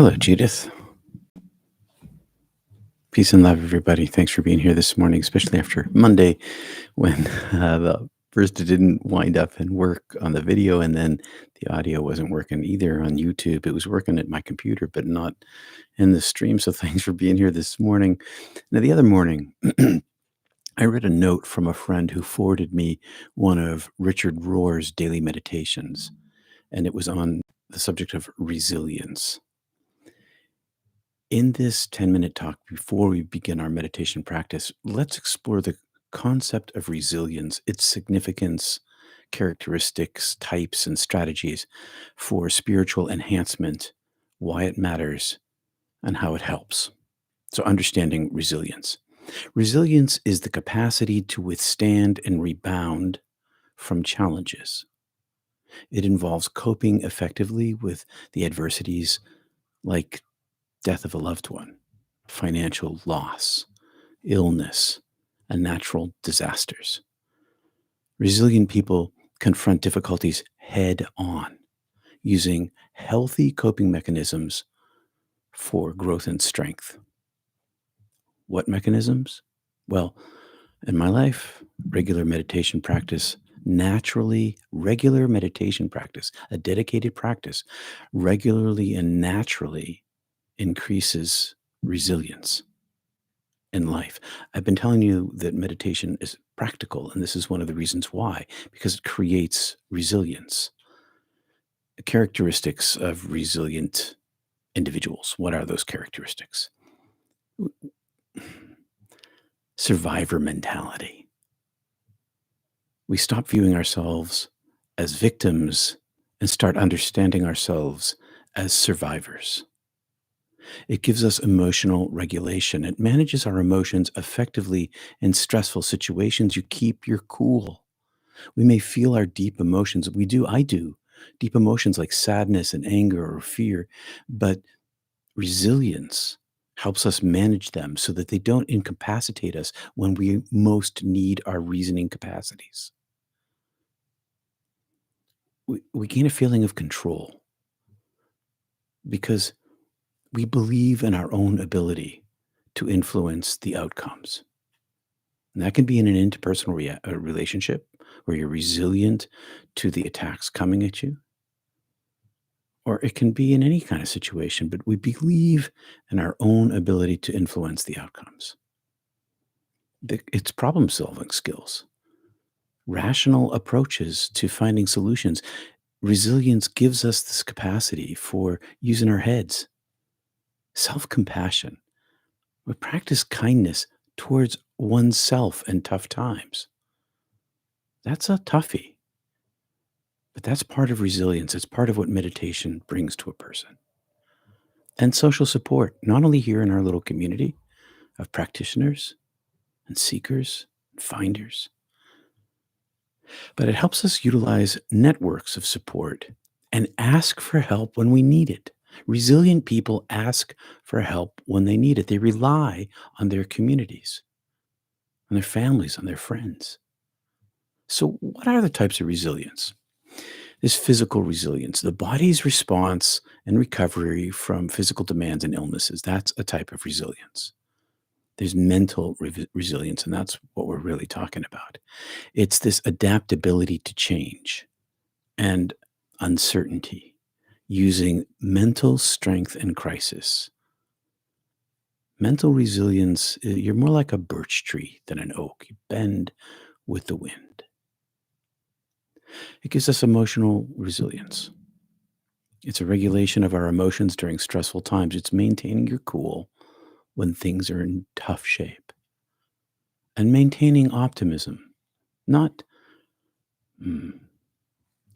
Hello, Judith. Peace and love, everybody. Thanks for being here this morning, especially after Monday when the first it didn't wind up and work on the video, and then the audio wasn't working either on YouTube. It was working at my computer, but not in the stream. So thanks for being here this morning. Now, the other morning, I read a note from a friend who forwarded me one of Richard Rohr's daily meditations, and it was on the subject of resilience. In this 10-minute talk, before we begin our meditation practice, let's explore the concept of resilience, its significance, characteristics, types, and strategies for spiritual enhancement, why it matters, and how it helps. So, understanding resilience. Resilience is the capacity to withstand and rebound from challenges. It involves coping effectively with the adversities like death of a loved one, financial loss, illness, and natural disasters. Resilient people confront difficulties head on, using healthy coping mechanisms for growth and strength. What mechanisms? Well, in my life, regular meditation practice, a dedicated practice, regularly and naturally increases resilience in life. I've been telling you that meditation is practical, and this is one of the reasons why, because it creates resilience. Characteristics of resilient individuals. What are those characteristics? Survivor mentality. We stop viewing ourselves as victims and start understanding ourselves as survivors. It gives us emotional regulation. It manages our emotions effectively in stressful situations. You keep your cool. We may feel our deep emotions. I do. Deep emotions like sadness and anger or fear, but resilience helps us manage them so that they don't incapacitate us when we most need our reasoning capacities. We gain a feeling of control because we believe in our own ability to influence the outcomes. And that can be in an interpersonal relationship where you're resilient to the attacks coming at you, or it can be in any kind of situation, but we believe in our own ability to influence the outcomes. It's problem solving skills, rational approaches to finding solutions. Resilience gives us this capacity for using our heads, self compassion. We practice kindness towards oneself in tough times. That's a toughie, but that's part of resilience. It's part of what meditation brings to a person. And social support, not only here in our little community of practitioners and seekers and finders, but it helps us utilize networks of support and ask for help when we need it. Resilient people ask for help when they need it. They rely on their communities, on their families, on their friends. So, what are the types of resilience? There's physical resilience, the body's response and recovery from physical demands and illnesses. That's a type of resilience. There's mental resilience, and that's what we're really talking about. It's this adaptability to change and uncertainty using mental strength in crisis. Mental resilience, you're more like a birch tree than an oak. You bend with the wind. It gives us emotional resilience. It's a regulation of our emotions during stressful times. It's maintaining your cool when things are in tough shape and maintaining optimism, not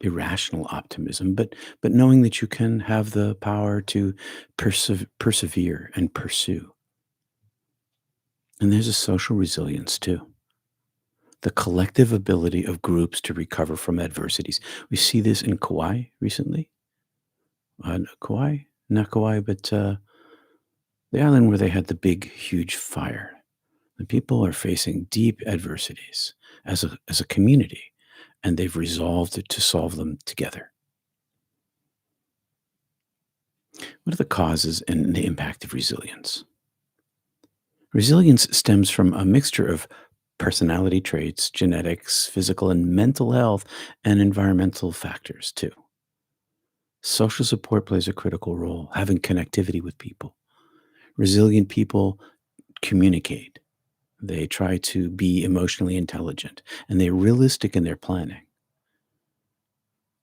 irrational optimism, but knowing that you can have the power to persevere and pursue. And there's a social resilience too. The collective ability of groups to recover from adversities. We see this in Kauai recently. Kauai? Not Kauai, but the island where they had the big, huge fire. The people are facing deep adversities as a community, and they've resolved to solve them together. What are the causes and the impact of resilience? Resilience stems from a mixture of personality traits, genetics, physical and mental health, and environmental factors too. Social support plays a critical role, having connectivity with people. Resilient people communicate. They try to be emotionally intelligent and they're realistic in their planning.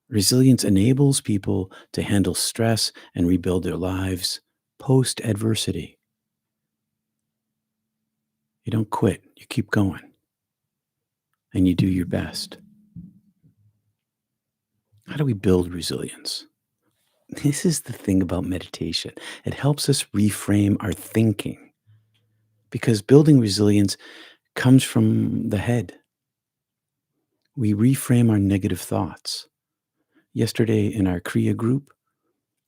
Resilience enables people to handle stress and rebuild their lives post adversity. You don't quit, you keep going and you do your best. How do we build resilience? This is the thing about meditation. It helps us reframe our thinking because building resilience comes from the head. We reframe our negative thoughts. Yesterday in our Kriya group,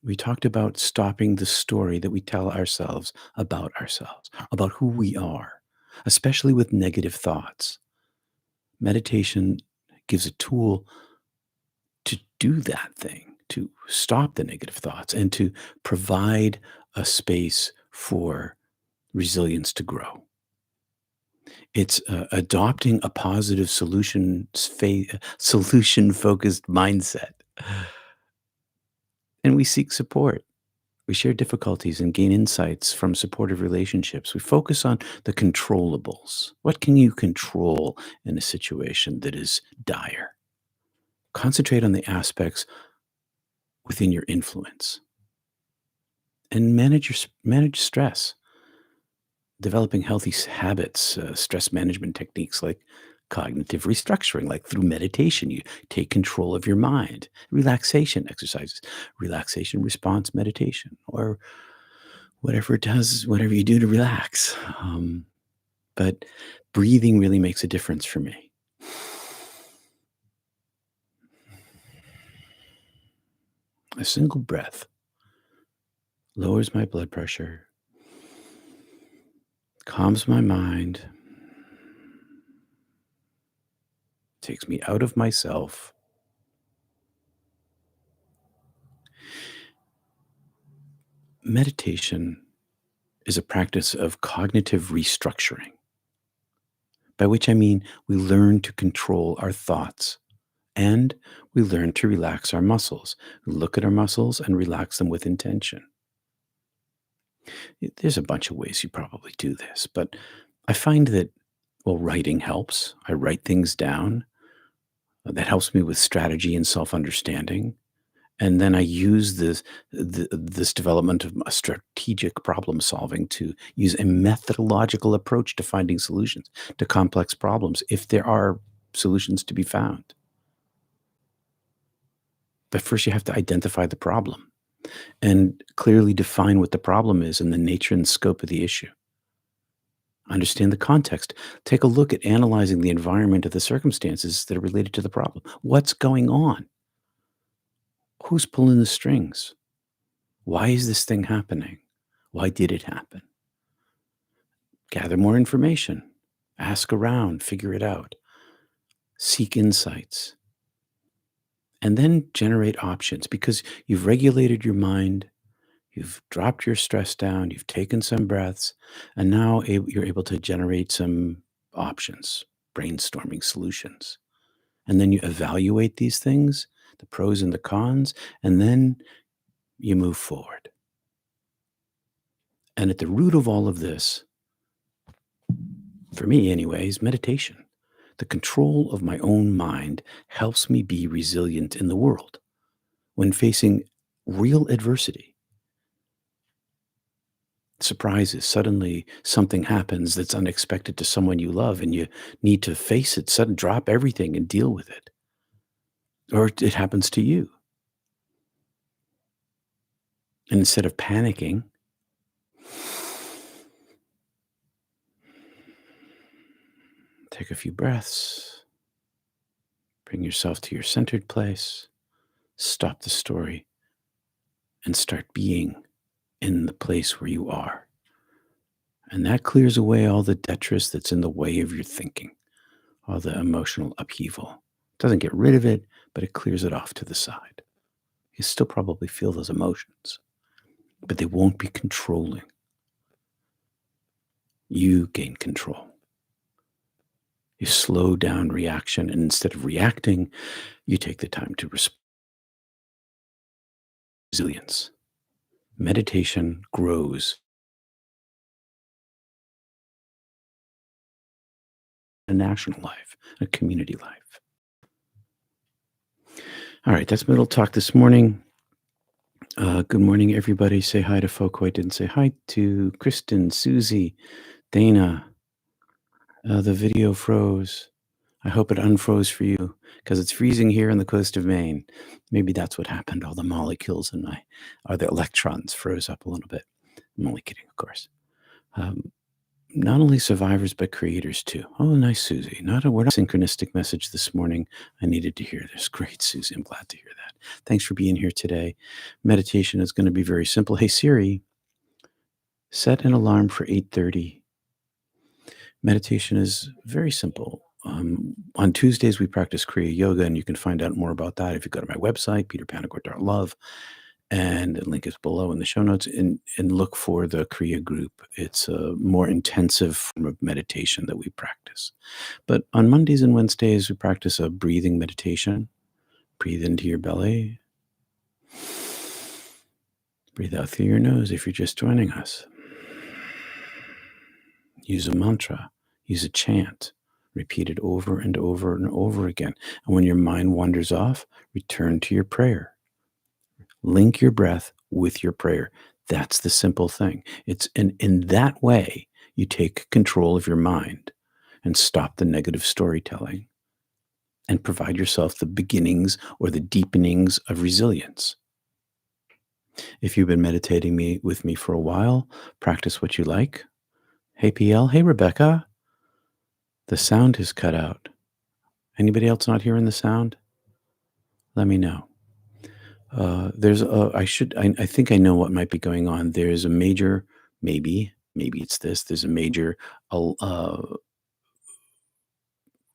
we talked about stopping the story that we tell ourselves, about who we are, especially with negative thoughts. Meditation gives a tool to do that thing, to stop the negative thoughts and to provide a space for resilience to grow. It's adopting a positive solution focused mindset. And we seek support. We share difficulties and gain insights from supportive relationships. We focus on the controllables. What can you control in a situation that is dire? Concentrate on the aspects within your influence and manage stress. Developing healthy habits, stress management techniques like cognitive restructuring, like through meditation, you take control of your mind, relaxation exercises, relaxation response meditation, or whatever it does, whatever you do to relax. But breathing really makes a difference for me. A single breath lowers my blood pressure, calms my mind, takes me out of myself. Meditation is a practice of cognitive restructuring, by which I mean we learn to control our thoughts and we learn to relax our muscles. We look at our muscles and relax them with intention. There's a bunch of ways you probably do this, but I find that, well, writing helps. I write things down. That helps me with strategy and self understanding. And then I use this development of a strategic problem solving to use a methodological approach to finding solutions to complex problems if there are solutions to be found. But first, you have to identify the problem and clearly define what the problem is and the nature and scope of the issue. Understand the context. Take a look at analyzing the environment of the circumstances that are related to the problem. What's going on? Who's pulling the strings? Why is this thing happening? Why did it happen? Gather more information. Ask around, figure it out. Seek insights. And then generate options because you've regulated your mind. You've dropped your stress down. You've taken some breaths. And now you're able to generate some options, brainstorming solutions. And then you evaluate these things, the pros and the cons, and then you move forward. And at the root of all of this, for me anyways, meditation. The control of my own mind helps me be resilient in the world. When facing real adversity, surprises, suddenly something happens that's unexpected to someone you love, and you need to face it, sudden drop everything and deal with it. Or it happens to you. And instead of panicking, take a few breaths, bring yourself to your centered place, stop the story, and start being in the place where you are. And that clears away all the detritus that's in the way of your thinking, all the emotional upheaval. Doesn't get rid of it, but it clears it off to the side. You still probably feel those emotions. but they won't be controlling. You gain control. You slow down reaction, and instead of reacting, you take the time to resilience. Meditation grows a national life, a community life. All right, that's Middle Talk this morning. Good morning, everybody. Say hi to folk who I didn't say hi to. Kristen, Susie, Dana. The video froze. I hope it unfroze for you because it's freezing here on the coast of Maine. Maybe that's what happened. All the molecules in the electrons froze up a little bit. I'm only kidding, of course. Um, Not only survivors, but creators too. Oh, nice, Susie. We're not synchronistic message this morning. I needed to hear this. Great, Susie. I'm glad to hear that. Thanks for being here today. Meditation is going to be very simple. Hey, Siri, set an alarm for 8:30. Meditation is very simple. On Tuesdays, we practice Kriya Yoga, and you can find out more about that if you go to my website, peterpanagore.love, and the link is below in the show notes, and look for the Kriya group. It's a more intensive form of meditation that we practice. But on Mondays and Wednesdays, we practice a breathing meditation. Breathe into your belly. Breathe out through your nose if you're just joining us. Use a mantra, use a chant, repeat it over and over and over again. And when your mind wanders off, return to your prayer. Link your breath with your prayer. That's the simple thing. It's in that way, you take control of your mind and stop the negative storytelling and provide yourself the beginnings or the deepenings of resilience. If you've been meditating with me for a while, practice what you like. Hey, PL. Hey, Rebecca. The sound is cut out. Anybody else not hearing the sound? Let me know. I think I know what might be going on. There's a major, maybe it's this. There's a major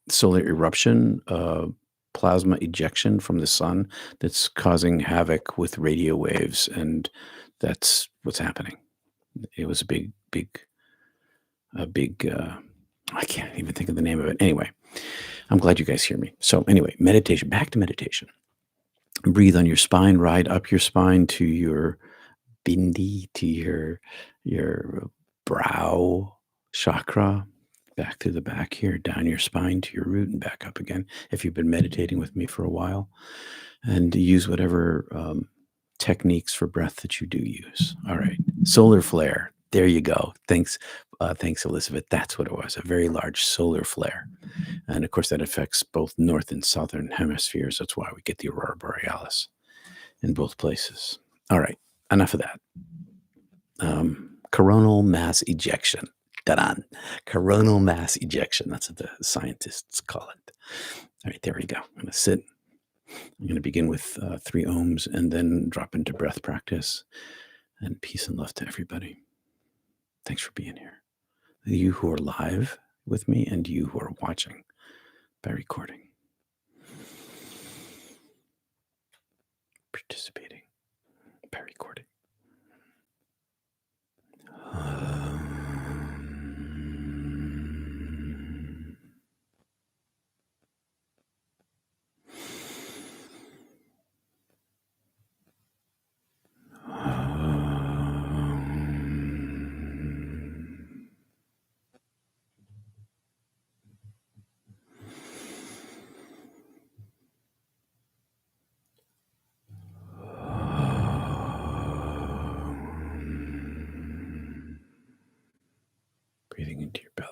solar eruption, plasma ejection from the sun that's causing havoc with radio waves, and that's what's happening. It was a big. I can't even think of the name of it. Anyway, I'm glad you guys hear me. So anyway, meditation. Back to meditation. Breathe on your spine, ride up your spine to your bindi, to your brow chakra, back through the back here, down your spine to your root and back up again. If you've been meditating with me for a while, and use whatever techniques for breath that you do use. All right, solar flare. There you go. Thanks, Elizabeth. That's what it was. A very large solar flare. And of course, that affects both north and southern hemispheres. That's why we get the aurora borealis in both places. All right, enough of that. Coronal mass ejection. Ta-da! Coronal mass ejection. That's what the scientists call it. All right, there we go. I'm going to sit. I'm going to begin with 3 ohms and then drop into breath practice. And peace and love to everybody. Thanks for being here. You who are live with me and you who are watching by recording. Participating by recording. Breathing into your belly.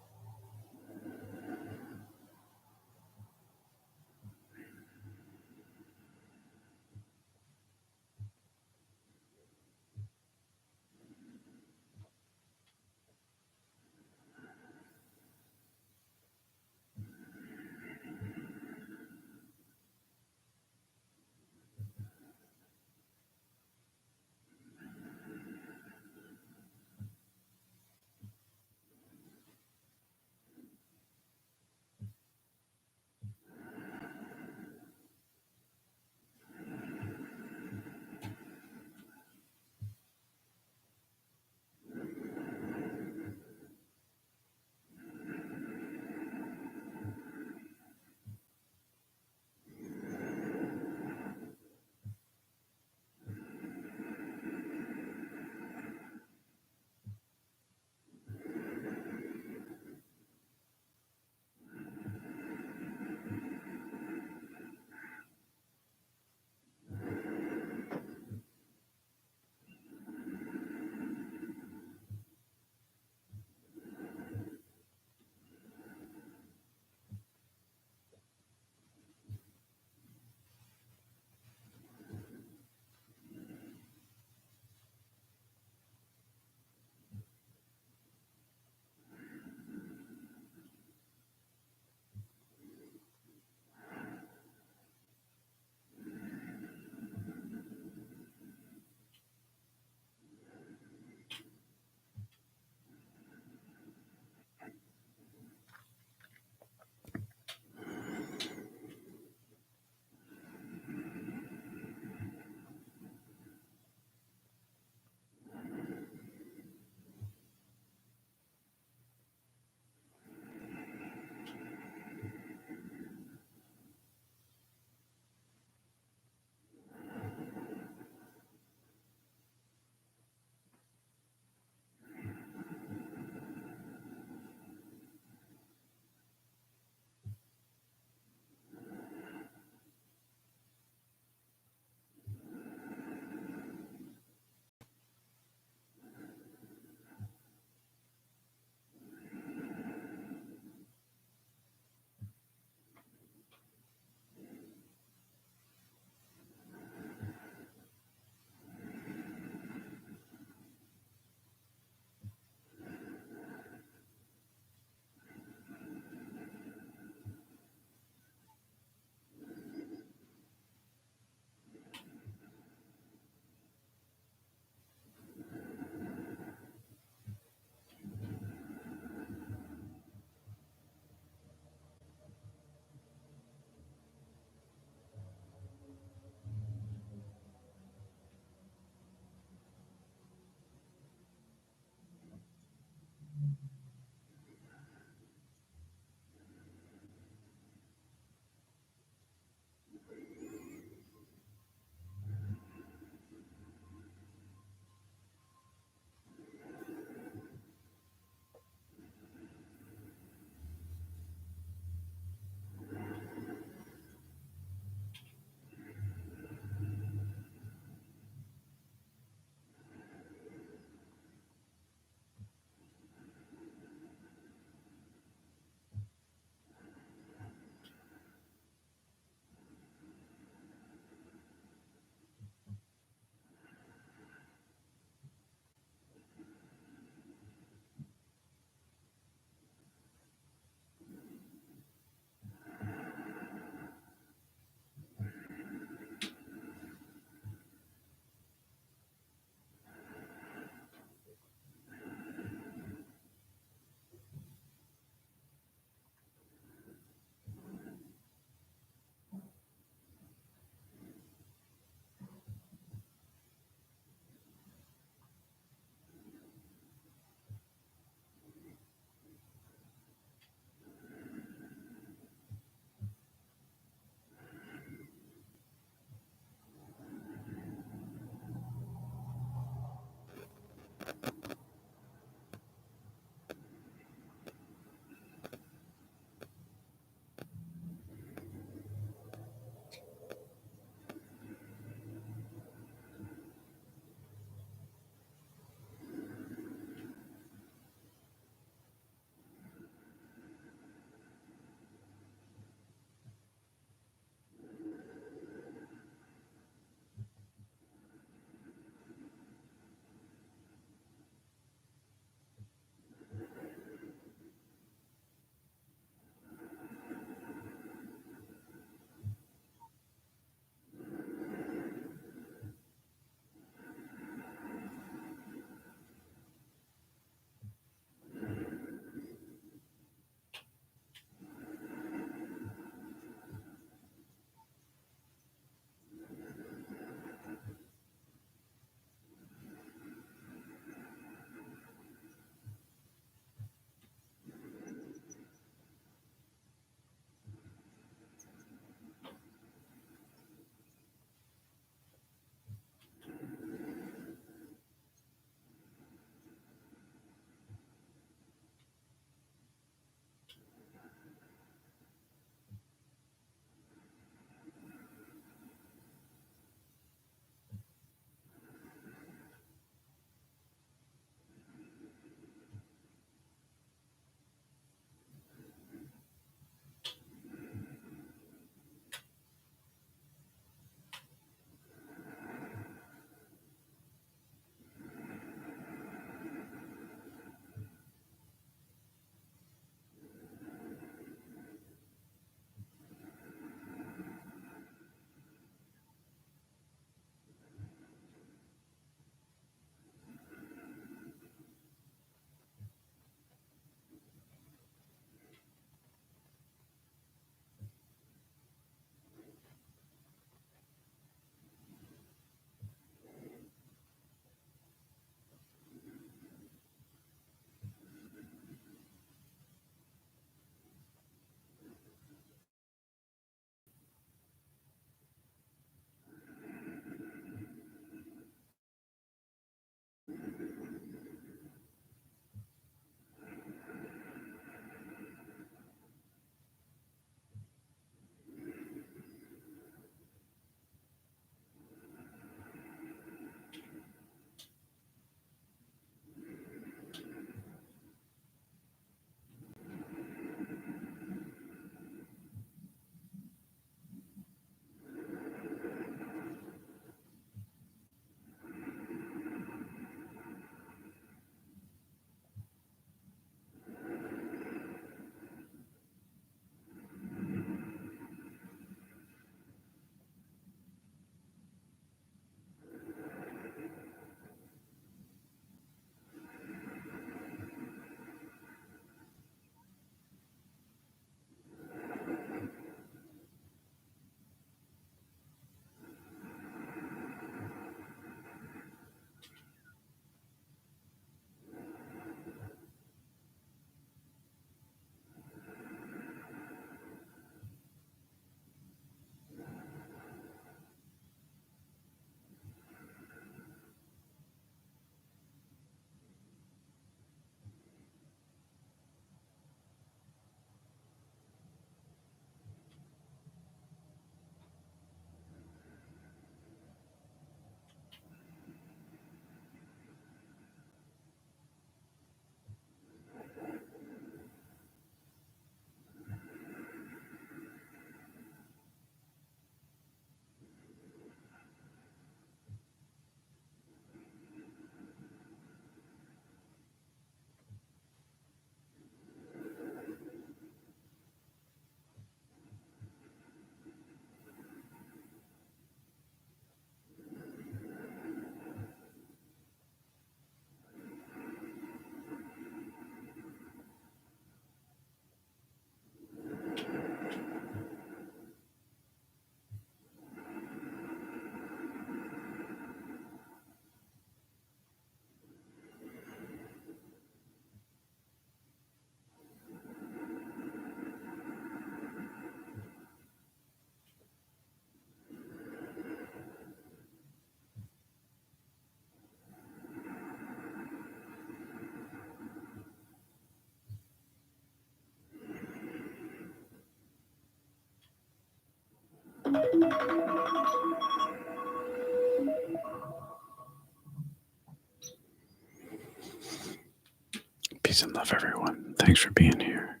Peace and love, everyone. Thanks for being here.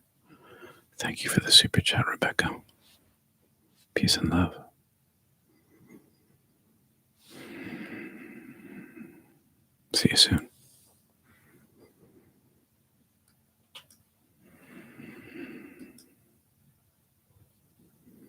Thank you for the super chat, Rebecca. Peace and love. See you soon.